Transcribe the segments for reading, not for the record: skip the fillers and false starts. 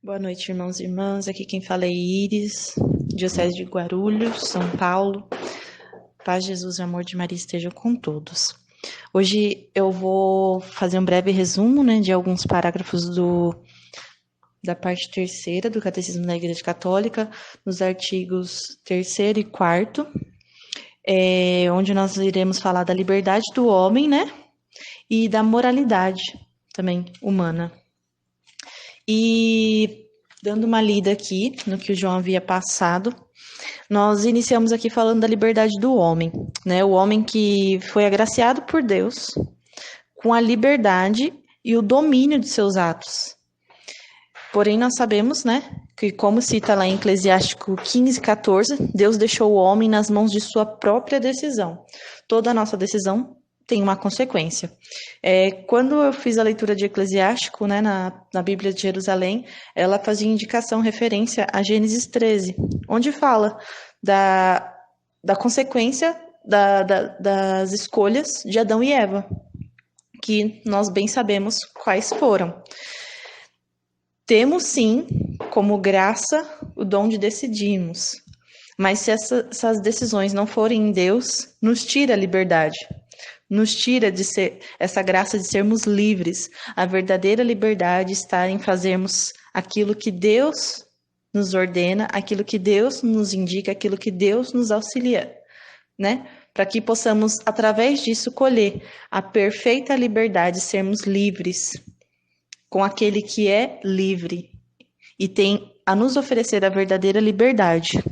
Boa noite, irmãos e irmãs. Aqui quem fala é Iris, Diocese de Guarulhos, São Paulo. Paz, Jesus e amor de Maria estejam com todos. Hoje eu vou fazer um breve resumo, de alguns parágrafos da parte terceira do Catecismo da Igreja Católica, nos artigos 3º e 4º, onde nós iremos falar da liberdade do homem, e da moralidade também humana. E dando uma lida aqui no que o João havia passado, nós iniciamos aqui falando da liberdade do homem, o homem que foi agraciado por Deus com a liberdade e o domínio de seus atos. Porém, nós sabemos, que como cita lá em Eclesiástico 15:14, Deus deixou o homem nas mãos de sua própria decisão. Toda a nossa decisão tem uma consequência. Quando eu fiz a leitura de Eclesiástico, na Bíblia de Jerusalém, ela fazia indicação, referência a Gênesis 13, onde fala da consequência das escolhas de Adão e Eva, que nós bem sabemos quais foram. Temos, sim, como graça, o dom de decidirmos, mas se essas decisões não forem em Deus, nos tira a liberdade. Nos tira essa graça de sermos livres. A verdadeira liberdade está em fazermos aquilo que Deus nos ordena, aquilo que Deus nos indica, aquilo que Deus nos auxilia, para que possamos, através disso, colher a perfeita liberdade, sermos livres com aquele que é livre e tem a nos oferecer a verdadeira liberdade.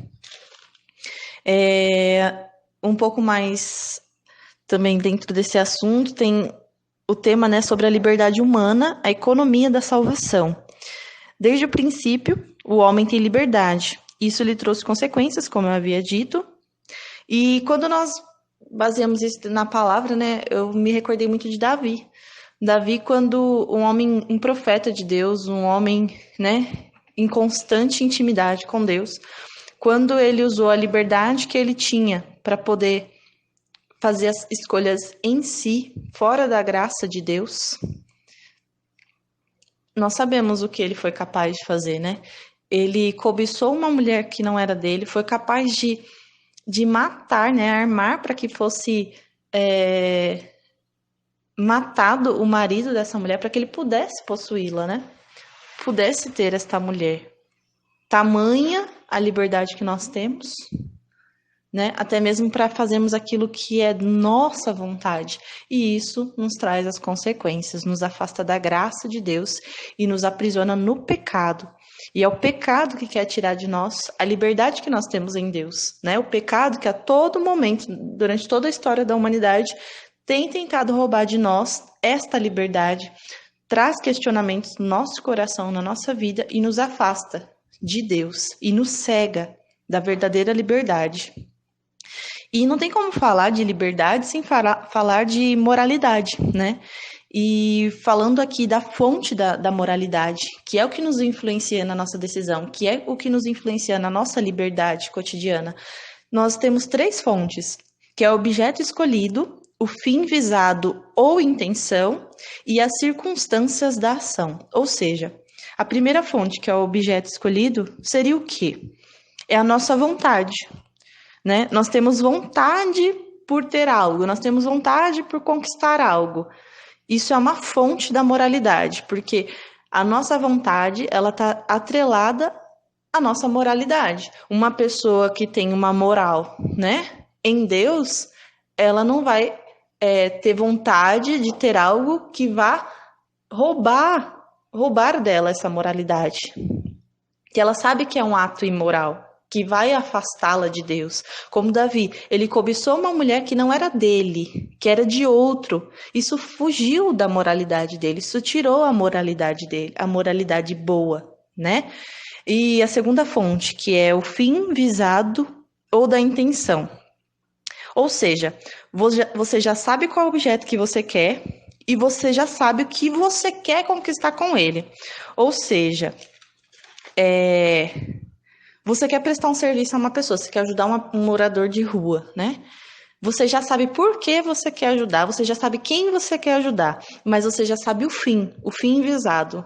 Um pouco mais também dentro desse assunto tem o tema sobre a liberdade humana, a economia da salvação. Desde o princípio, o homem tem liberdade. Isso lhe trouxe consequências, como eu havia dito. E quando nós baseamos isso na palavra, eu me recordei muito de Davi. Davi, quando um profeta de Deus, um homem, em constante intimidade com Deus, quando ele usou a liberdade que ele tinha para poder fazer as escolhas em si, fora da graça de Deus, nós sabemos o que ele foi capaz de fazer, Ele cobiçou uma mulher que não era dele, foi capaz de matar, armar para que fosse matado o marido dessa mulher, para que ele pudesse possuí-la, pudesse ter esta mulher. Tamanha a liberdade que nós temos, até mesmo para fazermos aquilo que é nossa vontade. E isso nos traz as consequências, nos afasta da graça de Deus e nos aprisiona no pecado. E é o pecado que quer tirar de nós a liberdade que nós temos em Deus, O pecado que a todo momento, durante toda a história da humanidade, tem tentado roubar de nós esta liberdade, traz questionamentos no nosso coração, na nossa vida e nos afasta de Deus e nos cega da verdadeira liberdade. E não tem como falar de liberdade sem falar de moralidade, E falando aqui da fonte da moralidade, que é o que nos influencia na nossa decisão, que é o que nos influencia na nossa liberdade cotidiana, nós temos 3 fontes, que é o objeto escolhido, o fim visado ou intenção e as circunstâncias da ação. Ou seja, a primeira fonte, que é o objeto escolhido, seria o quê? É a nossa vontade, Nós temos vontade por ter algo, nós temos vontade por conquistar algo. Isso é uma fonte da moralidade, porque a nossa vontade, ela está atrelada à nossa moralidade. Uma pessoa que tem uma moral, em Deus, ela não vai ter vontade de ter algo que vá roubar dela essa moralidade. Que ela sabe que é um ato imoral, que vai afastá-la de Deus. Como Davi, ele cobiçou uma mulher que não era dele, que era de outro. Isso fugiu da moralidade dele, isso tirou a moralidade dele, a moralidade boa, E a segunda fonte, que é o fim visado ou da intenção. Ou seja, você já sabe qual objeto que você quer e você já sabe o que você quer conquistar com ele. Ou seja, você quer prestar um serviço a uma pessoa, você quer ajudar um morador de rua, Você já sabe por que você quer ajudar, você já sabe quem você quer ajudar, mas você já sabe o fim visado.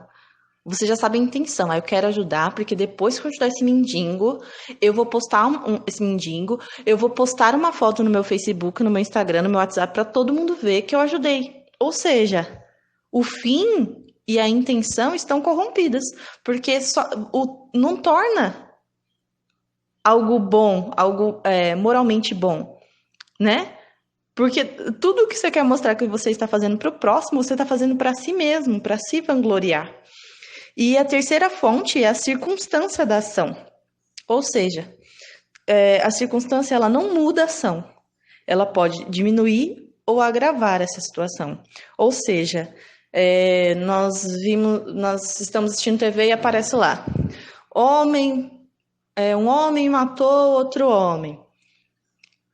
Você já sabe a intenção. Eu quero ajudar, porque depois que eu ajudar esse mendigo, eu vou postar esse mendigo, eu vou postar uma foto no meu Facebook, no meu Instagram, no meu WhatsApp, para todo mundo ver que eu ajudei. Ou seja, o fim e a intenção estão corrompidas, porque não torna algo bom, algo moralmente bom, né? Porque tudo que você quer mostrar que você está fazendo para o próximo, você está fazendo para si mesmo, para se vangloriar. E a terceira fonte é a circunstância da ação. Ou seja, a circunstância ela não muda a ação. Ela pode diminuir ou agravar essa situação. Ou seja, nós estamos assistindo TV e aparece lá. Um homem matou outro homem.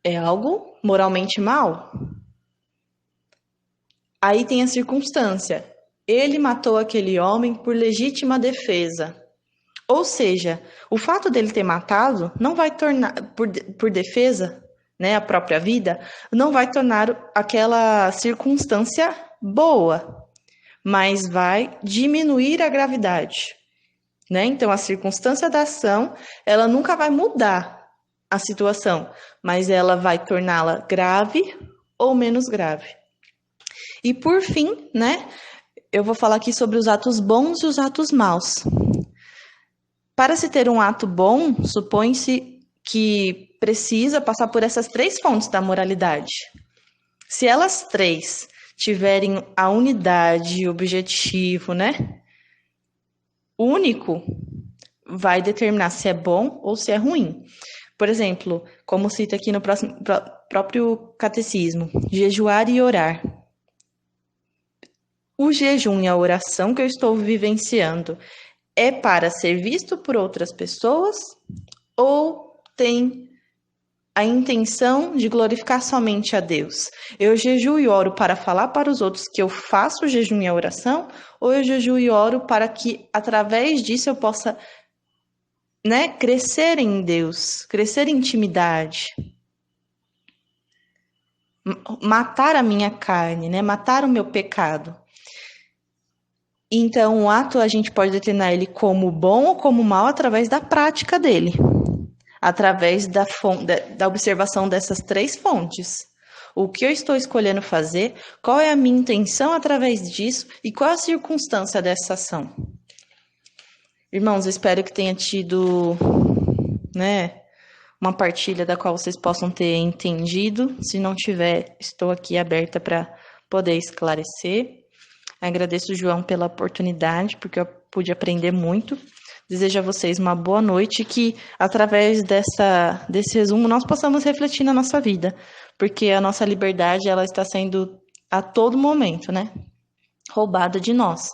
É algo moralmente mal? Aí tem a circunstância. Ele matou aquele homem por legítima defesa. Ou seja, o fato dele ter matado não vai tornar, por defesa, né, a própria vida, não vai tornar aquela circunstância boa, mas vai diminuir a gravidade, né? Então, a circunstância da ação, ela nunca vai mudar a situação, mas ela vai torná-la grave ou menos grave. E por fim, né, eu vou falar aqui sobre os atos bons e os atos maus. Para se ter um ato bom, supõe-se que precisa passar por essas três fontes da moralidade. Se elas três tiverem a unidade, objetivo, né, único, vai determinar se é bom ou se é ruim. Por exemplo, como cita aqui no próprio catecismo, jejuar e orar. O jejum e a oração que eu estou vivenciando é para ser visto por outras pessoas ou tem a intenção de glorificar somente a Deus? Eu jejuo e oro para falar para os outros que eu faço o jejum e a oração, ou eu jejuo e oro para que através disso eu possa, né, crescer em Deus, crescer em intimidade, matar a minha carne, né, matar o meu pecado. Então, o ato a gente pode determinar ele como bom ou como mal através da prática dele, através da observação dessas três fontes. O que eu estou escolhendo fazer, qual é a minha intenção através disso e qual é a circunstância dessa ação. Irmãos, eu espero que tenha tido, né, uma partilha da qual vocês possam ter entendido. Se não tiver, estou aqui aberta para poder esclarecer. Agradeço, João, pela oportunidade, porque eu pude aprender muito. Desejo a vocês uma boa noite, que através desse resumo nós possamos refletir na nossa vida, porque a nossa liberdade ela está sendo a todo momento, né, roubada de nós,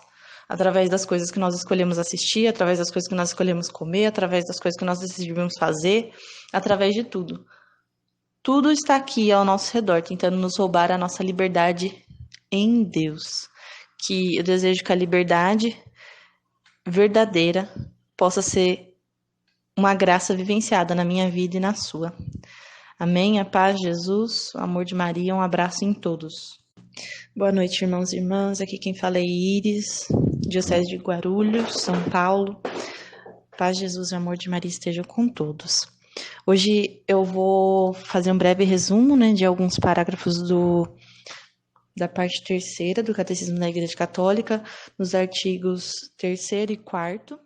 através das coisas que nós escolhemos assistir, através das coisas que nós escolhemos comer, através das coisas que nós decidimos fazer, através de tudo. Tudo está aqui ao nosso redor, tentando nos roubar a nossa liberdade em Deus. Que eu desejo que a liberdade verdadeira possa ser uma graça vivenciada na minha vida e na sua. Amém? A paz de Jesus, o amor de Maria, um abraço em todos. Boa noite, irmãos e irmãs. Aqui quem fala é Iris, Diocese de Guarulhos, São Paulo. Paz de Jesus e amor de Maria estejam com todos. Hoje eu vou fazer um breve resumo, né, de alguns parágrafos da parte terceira do Catecismo da Igreja Católica, nos artigos 3º e 4º.